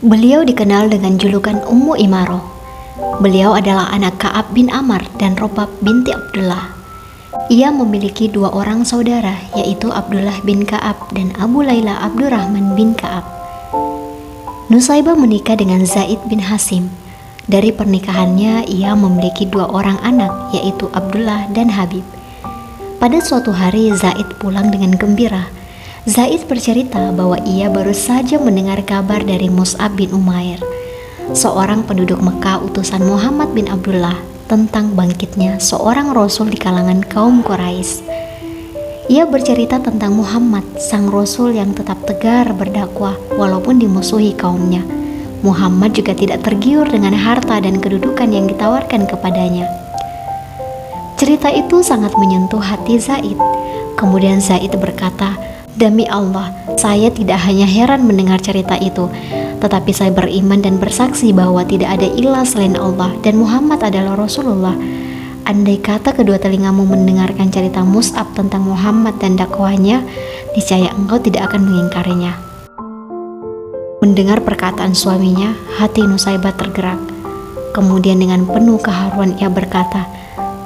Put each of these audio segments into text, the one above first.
Beliau dikenal dengan julukan Ummu Imaroh. Beliau adalah anak Ka'ab bin Amr dan Robab binti Abdullah. Ia memiliki dua orang saudara, yaitu Abdullah bin Ka'ab dan Abu Layla Abdurrahman bin Ka'ab. Nusaybah menikah dengan Zaid bin Hasim. Dari pernikahannya, ia memiliki dua orang anak, yaitu Abdullah dan Habib. Pada suatu hari, Zaid pulang dengan gembira. Zaid bercerita bahwa ia baru saja mendengar kabar dari Mus'ab bin Umair, seorang penduduk Mekah utusan Muhammad bin Abdullah, tentang bangkitnya seorang rasul di kalangan kaum Quraisy. Ia bercerita tentang Muhammad, sang rasul yang tetap tegar berdakwah walaupun dimusuhi kaumnya. Muhammad juga tidak tergiur dengan harta dan kedudukan yang ditawarkan kepadanya. Cerita itu sangat menyentuh hati Zaid. Kemudian Zaid berkata, "Demi Allah, saya tidak hanya heran mendengar cerita itu, tetapi saya beriman dan bersaksi bahwa tidak ada ilah selain Allah dan Muhammad adalah Rasulullah. Andai kata kedua telingamu mendengarkan cerita Mus'ab tentang Muhammad dan dakwahnya, niscaya engkau tidak akan mengingkarinya." Mendengar perkataan suaminya, hati Nusaybah tergerak. Kemudian dengan penuh keharuan ia berkata,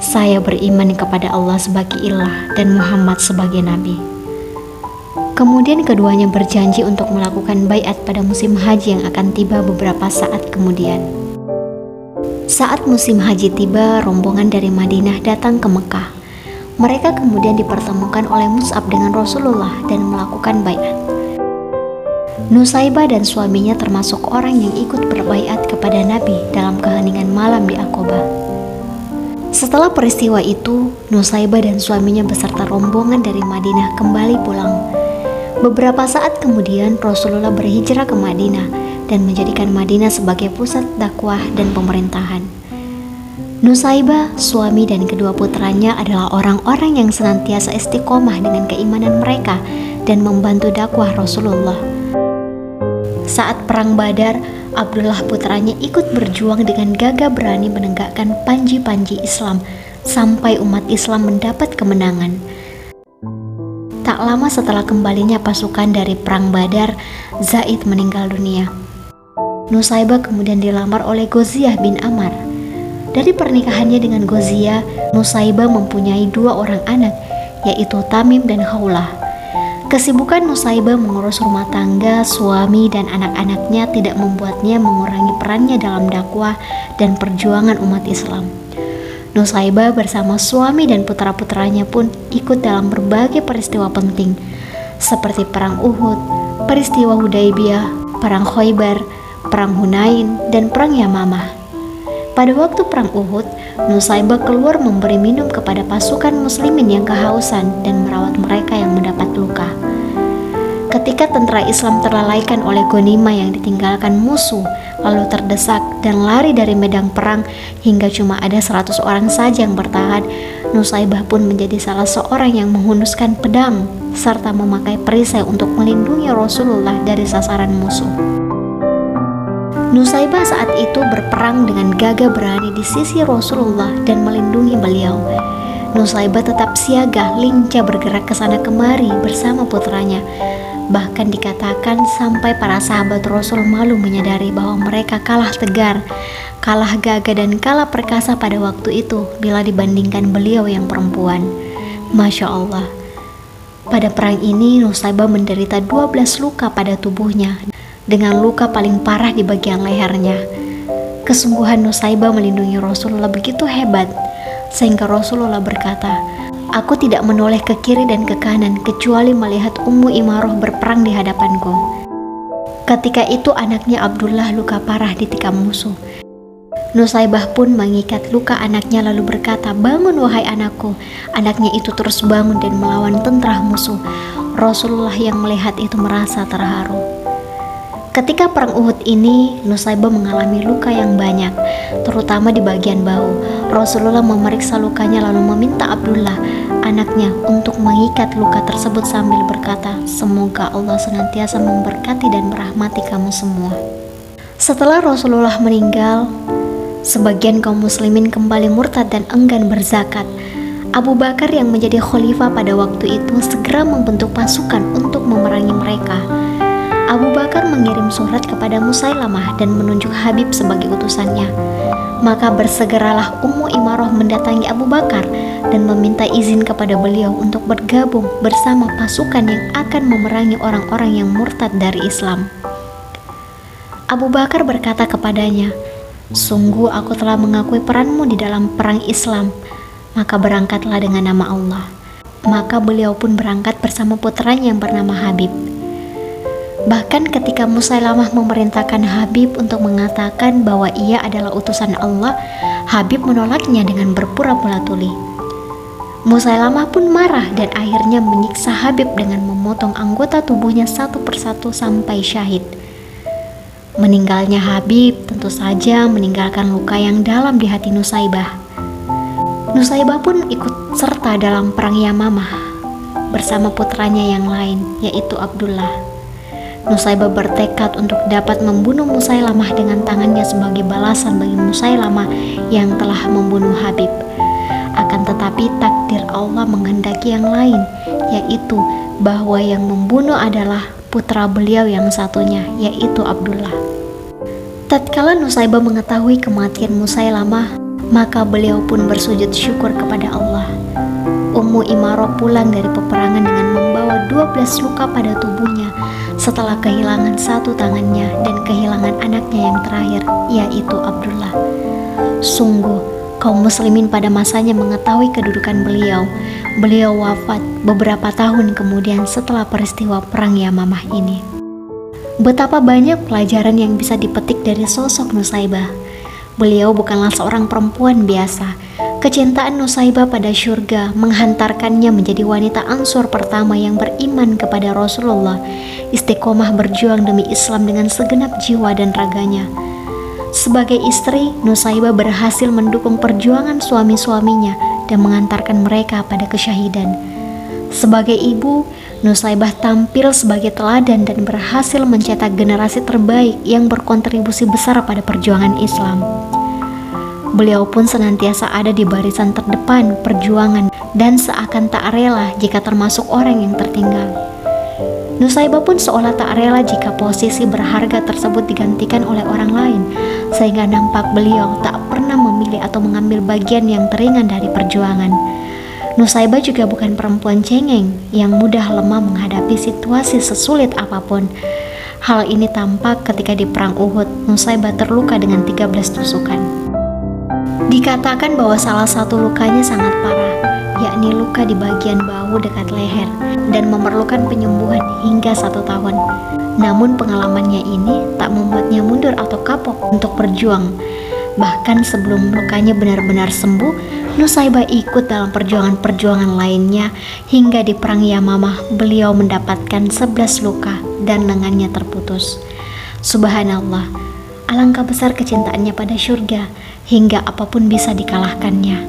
"Saya beriman kepada Allah sebagai ilah dan Muhammad sebagai nabi." Kemudian keduanya berjanji untuk melakukan baiat pada musim haji yang akan tiba beberapa saat kemudian. Saat musim haji tiba, rombongan dari Madinah datang ke Mekah. Mereka kemudian dipertemukan oleh Mus'ab dengan Rasulullah dan melakukan baiat. Nusaybah dan suaminya termasuk orang yang ikut berbaiat kepada Nabi dalam keheningan malam di Aqabah. Setelah peristiwa itu, Nusaybah dan suaminya beserta rombongan dari Madinah kembali pulang. Beberapa saat kemudian Rasulullah berhijrah ke Madinah dan menjadikan Madinah sebagai pusat dakwah dan pemerintahan. Nusaybah, suami dan kedua putranya adalah orang-orang yang senantiasa istiqomah dengan keimanan mereka dan membantu dakwah Rasulullah. Saat perang Badar, Abdullah putranya ikut berjuang dengan gagah berani menegakkan panji-panji Islam sampai umat Islam mendapat kemenangan. Tak lama setelah kembalinya pasukan dari perang Badar, Zaid meninggal dunia. Nusaybah kemudian dilamar oleh Ghaziyah bin Amr. Dari pernikahannya dengan Ghaziyah, Nusaybah mempunyai dua orang anak, yaitu Tamim dan Khawlah. Kesibukan Nusaybah mengurus rumah tangga, suami dan anak-anaknya tidak membuatnya mengurangi perannya dalam dakwah dan perjuangan umat Islam. Nusaybah bersama suami dan putra-putranya pun ikut dalam berbagai peristiwa penting, seperti perang Uhud, peristiwa Hudaybiyah, perang Khaybar, perang Hunain, dan perang Yamamah. Pada waktu perang Uhud, Nusaybah keluar memberi minum kepada pasukan muslimin yang kehausan dan merawat mereka yang mendapat luka. Ketika tentara Islam terlalaikan oleh ghanimah yang ditinggalkan musuh, lalu terdesak dan lari dari medan perang hingga cuma ada 100 orang saja yang bertahan, Nusaybah pun menjadi salah seorang yang menghunuskan pedang serta memakai perisai untuk melindungi Rasulullah dari sasaran musuh. Nusaybah saat itu berperang dengan gagah berani di sisi Rasulullah dan melindungi beliau. Nusaybah tetap siaga, lincah bergerak ke sana kemari bersama putranya. Bahkan dikatakan sampai para sahabat Rasul malu menyadari bahwa mereka kalah tegar, kalah gagah dan kalah perkasa pada waktu itu bila dibandingkan beliau yang perempuan. Masya Allah. Pada perang ini Nusaybah menderita 12 luka pada tubuhnya, dengan luka paling parah di bagian lehernya. Kesungguhan Nusaybah melindungi Rasulullah begitu hebat, sehingga Rasulullah berkata, "Aku tidak menoleh ke kiri dan ke kanan kecuali melihat Ummu Imaroh berperang di hadapanku." Ketika itu anaknya Abdullah luka parah ditikam musuh. Nusaybah pun mengikat luka anaknya lalu berkata, "Bangun wahai anakku." Anaknya itu terus bangun dan melawan tentara musuh. Rasulullah yang melihat itu merasa terharu. Ketika perang Uhud ini, Nusaybah mengalami luka yang banyak, terutama di bagian bahu. Rasulullah memeriksa lukanya lalu meminta Abdullah, anaknya, untuk mengikat luka tersebut sambil berkata, "Semoga Allah senantiasa memberkati dan merahmati kamu semua." Setelah Rasulullah meninggal, sebagian kaum muslimin kembali murtad dan enggan berzakat. Abu Bakar yang menjadi khalifah pada waktu itu segera membentuk pasukan untuk memerangi mereka. Abu Bakar mengirim surat kepada Musailamah dan menunjuk Habib sebagai utusannya. Maka bersegeralah Ummu Imarah mendatangi Abu Bakar dan meminta izin kepada beliau untuk bergabung bersama pasukan yang akan memerangi orang-orang yang murtad dari Islam. Abu Bakar berkata kepadanya, "Sungguh aku telah mengakui peranmu di dalam perang Islam, maka berangkatlah dengan nama Allah." Maka beliau pun berangkat bersama putranya yang bernama Habib. Bahkan ketika Musailamah memerintahkan Habib untuk mengatakan bahwa ia adalah utusan Allah, Habib menolaknya dengan berpura-pura tuli. Musailamah pun marah dan akhirnya menyiksa Habib dengan memotong anggota tubuhnya satu persatu sampai syahid. Meninggalnya Habib tentu saja meninggalkan luka yang dalam di hati Nusaibah. Nusaibah pun ikut serta dalam perang Yamamah bersama putranya yang lain, yaitu Abdullah. Nusaibah bertekad untuk dapat membunuh Musailamah dengan tangannya sebagai balasan bagi Musailamah yang telah membunuh Habib. Akan tetapi takdir Allah menghendaki yang lain, yaitu bahwa yang membunuh adalah putra beliau yang satunya, yaitu Abdullah. Tatkala Nusaibah mengetahui kematian Musailamah, maka beliau pun bersujud syukur kepada Allah. Ummu Imarah pulang dari peperangan dengan membawa 12 luka pada tubuhnya setelah kehilangan satu tangannya dan kehilangan anaknya yang terakhir, yaitu Abdullah. Sungguh, kaum muslimin pada masanya mengetahui kedudukan beliau. Beliau wafat beberapa tahun kemudian setelah peristiwa perang Yamamah ini. Betapa banyak pelajaran yang bisa dipetik dari sosok Nusaibah. Beliau bukanlah seorang perempuan biasa. Kecintaan Nusaibah pada syurga menghantarkannya menjadi wanita Ansor pertama yang beriman kepada Rasulullah, istiqomah berjuang demi Islam dengan segenap jiwa dan raganya. Sebagai istri, Nusaibah berhasil mendukung perjuangan suami-suaminya dan mengantarkan mereka pada kesyahidan. Sebagai ibu, Nusaibah tampil sebagai teladan dan berhasil mencetak generasi terbaik yang berkontribusi besar pada perjuangan Islam. Beliau pun senantiasa ada di barisan terdepan perjuangan dan seakan tak rela jika termasuk orang yang tertinggal. Nusaibah pun seolah tak rela jika posisi berharga tersebut digantikan oleh orang lain, sehingga nampak beliau tak pernah memilih atau mengambil bagian yang teringan dari perjuangan. Nusaibah juga bukan perempuan cengeng yang mudah lemah menghadapi situasi sesulit apapun. Hal ini tampak ketika di perang Uhud, Nusaibah terluka dengan 13 tusukan. Dikatakan bahwa salah satu lukanya sangat parah, yakni luka di bagian bahu dekat leher dan memerlukan penyembuhan hingga 1 tahun. Namun pengalamannya ini tak membuatnya mundur atau kapok untuk berjuang. Bahkan sebelum lukanya benar-benar sembuh, Nusaibah ikut dalam perjuangan-perjuangan lainnya hingga di perang Yamamah beliau mendapatkan 11 luka dan lengannya terputus. Subhanallah, alangkah besar kecintaannya pada syurga hingga apapun bisa dikalahkannya.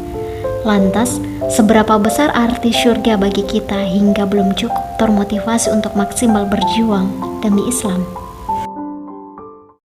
Lantas, seberapa besar arti syurga bagi kita hingga belum cukup termotivasi untuk maksimal berjuang demi Islam?